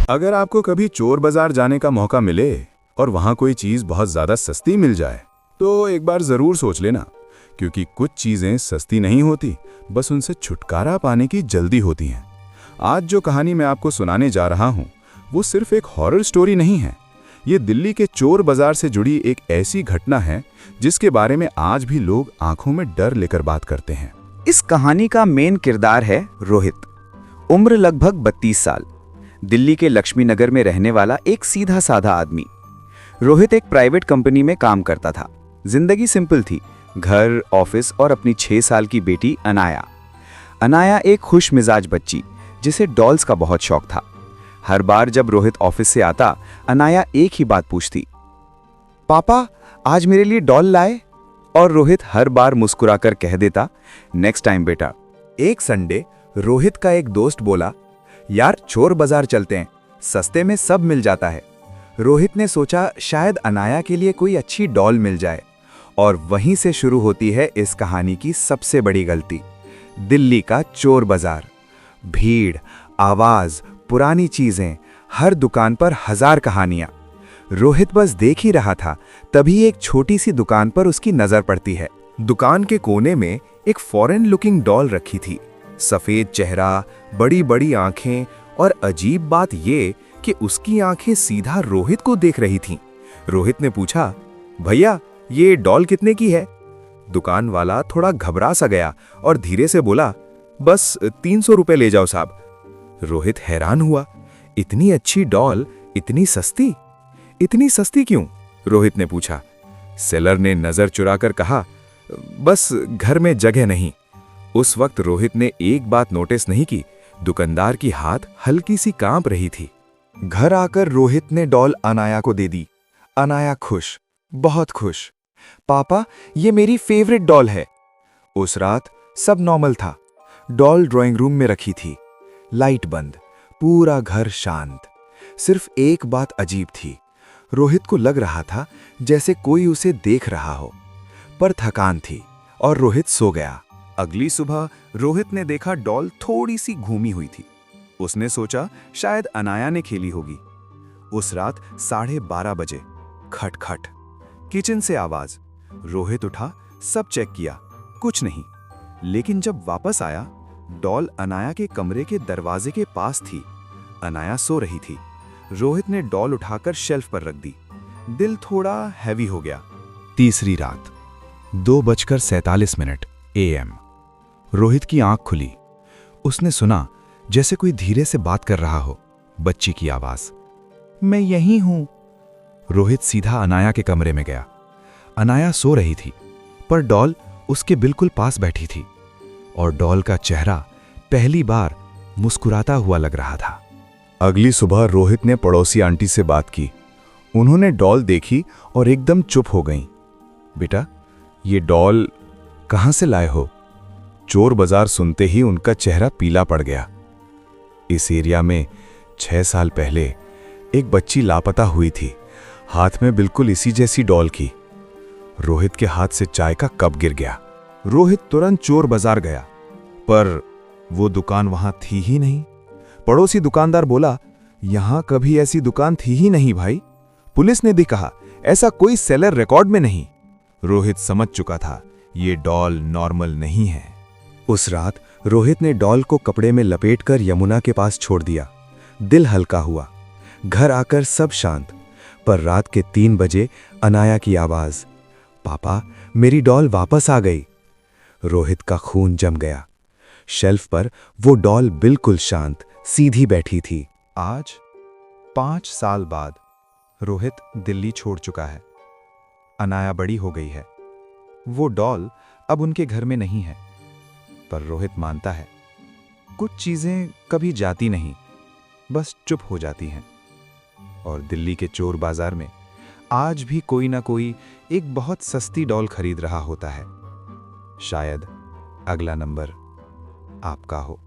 अगर आपको कभी चोर बाजार जाने का मौका मिले और वहां कोई चीज बहुत ज्यादा सस्ती मिल जाए तो एक बार जरूर सोच लेना, क्योंकि कुछ चीजें सस्ती नहीं होती, बस उनसे छुटकारा पाने की जल्दी होती हैं। आज जो कहानी मैं आपको सुनाने जा रहा हूं वो सिर्फ एक हॉरर स्टोरी नहीं है। ये दिल्ली के चोर बाजार से जुड़ी एक ऐसी घटना है जिसके बारे में आज भी लोग आंखों में डर लेकर बात करते हैं। इस कहानी का मेन किरदार है रोहित। उम्र लगभग 32 साल, दिल्ली के लक्ष्मी नगर में रहने वाला एक सीधा साधा आदमी। रोहित एक प्राइवेट कंपनी में काम करता था। जिंदगी सिंपल थी, घर, ऑफिस और अपनी 6 साल की बेटी अनाया। अनाया एक खुश मिजाज बच्ची जिसे डॉल्स का बहुत शौक था। हर बार जब रोहित ऑफिस से आता, अनाया एक ही बात पूछती, पापा आज मेरे लिए डॉल लाए? और रोहित हर बार मुस्कुराकर कह देता, नेक्स्ट टाइम बेटा। एक संडे रोहित का एक दोस्त बोला, यार चोर बाजार चलते हैं, सस्ते में सब मिल जाता है। रोहित ने सोचा शायद अनाया के लिए कोई अच्छी डॉल मिल जाए, और वहीं से शुरू होती है इस कहानी की सबसे बड़ी गलती। दिल्ली का चोर बाजार। भीड़, आवाज, पुरानी चीजें, हर दुकान पर हजार कहानियां। रोहित बस देख ही रहा था, तभी एक छोटी सी दुकान पर उसकी नजर पड़ती है। दुकान के कोने में एक फॉरेन लुकिंग डॉल रखी थी। सफेद चेहरा, बड़ी बड़ी आंखें, और अजीब बात ये कि उसकी आंखें सीधा रोहित को देख रही थीं। रोहित ने पूछा, भैया ये डॉल कितने की है? दुकान वाला थोड़ा घबरा सा गया और धीरे से बोला, बस 300 रुपए ले जाओ साहब। रोहित हैरान हुआ, इतनी अच्छी डॉल इतनी सस्ती? इतनी सस्ती क्यों? रोहित ने पूछा। सेलर ने नजर चुराकर कहा, बस घर में जगह नहीं। उस वक्त रोहित ने एक बात नोटिस नहीं की, दुकानदार की हाथ हल्की सी कांप रही थी। घर आकर रोहित ने डॉल अनाया को दे दी। अनाया खुश, बहुत खुश। पापा ये मेरी फेवरेट डॉल है। उस रात सब नॉर्मल था। डॉल ड्राइंग रूम में रखी थी, लाइट बंद, पूरा घर शांत। सिर्फ एक बात अजीब थी, रोहित को लग रहा था जैसे कोई उसे देख रहा हो, पर थकान थी और रोहित सो गया। अगली सुबह रोहित ने देखा डॉल थोड़ी सी घूमी हुई थी। उसने सोचा शायद अनाया ने खेली होगी। उस रात 12:30 बजे खटखट, किचन से आवाज। रोहित उठा, सब चेक किया, कुछ नहीं। लेकिन जब वापस आया, डॉल अनाया के कमरे के दरवाजे के पास थी। अनाया सो रही थी। रोहित ने डॉल उठाकर शेल्फ पर रख दी। दिल थोड़ा हैवी हो गया। तीसरी रात 2:47 AM। रोहित की आंख खुली। उसने सुना जैसे कोई धीरे से बात कर रहा हो, बच्ची की आवाज, मैं यहीं हूं। रोहित सीधा अनाया के कमरे में गया। अनाया सो रही थी, पर डॉल उसके बिल्कुल पास बैठी थी, और डॉल का चेहरा पहली बार मुस्कुराता हुआ लग रहा था। अगली सुबह रोहित ने पड़ोसी आंटी से बात की। उन्होंने डॉल देखी और एकदम चुप हो गईं। बेटा ये डॉल कहां से लाए हो? चोर बाजार सुनते ही उनका चेहरा पीला पड़ गया। इस एरिया में 6 साल पहले एक बच्ची लापता हुई थी, हाथ में बिल्कुल इसी जैसी डॉल की। रोहित के हाथ से चाय का कप गिर गया। रोहित तुरंत चोर बाजार गया, पर वो दुकान वहां थी ही नहीं। पड़ोसी दुकानदार बोला, यहां कभी ऐसी दुकान थी ही नहीं भाई। पुलिस ने भी कहा ऐसा कोई सेलर रिकॉर्ड में नहीं। रोहित समझ चुका था ये डॉल नॉर्मल नहीं है। उस रात रोहित ने डॉल को कपड़े में लपेटकर यमुना के पास छोड़ दिया। दिल हल्का हुआ। घर आकर सब शांत, पर रात के 3 बजे अनाया की आवाज, पापा मेरी डॉल वापस आ गई। रोहित का खून जम गया। शेल्फ पर वो डॉल बिल्कुल शांत सीधी बैठी थी। आज 5 साल बाद रोहित दिल्ली छोड़ चुका है। अनाया बड़ी हो गई है। वो डॉल अब उनके घर में नहीं है, पर रोहित मानता है कुछ चीजें कभी जाती नहीं, बस चुप हो जाती हैं। और दिल्ली के चोर बाजार में आज भी कोई ना कोई एक बहुत सस्ती डॉल खरीद रहा होता है। शायद अगला नंबर आपका हो।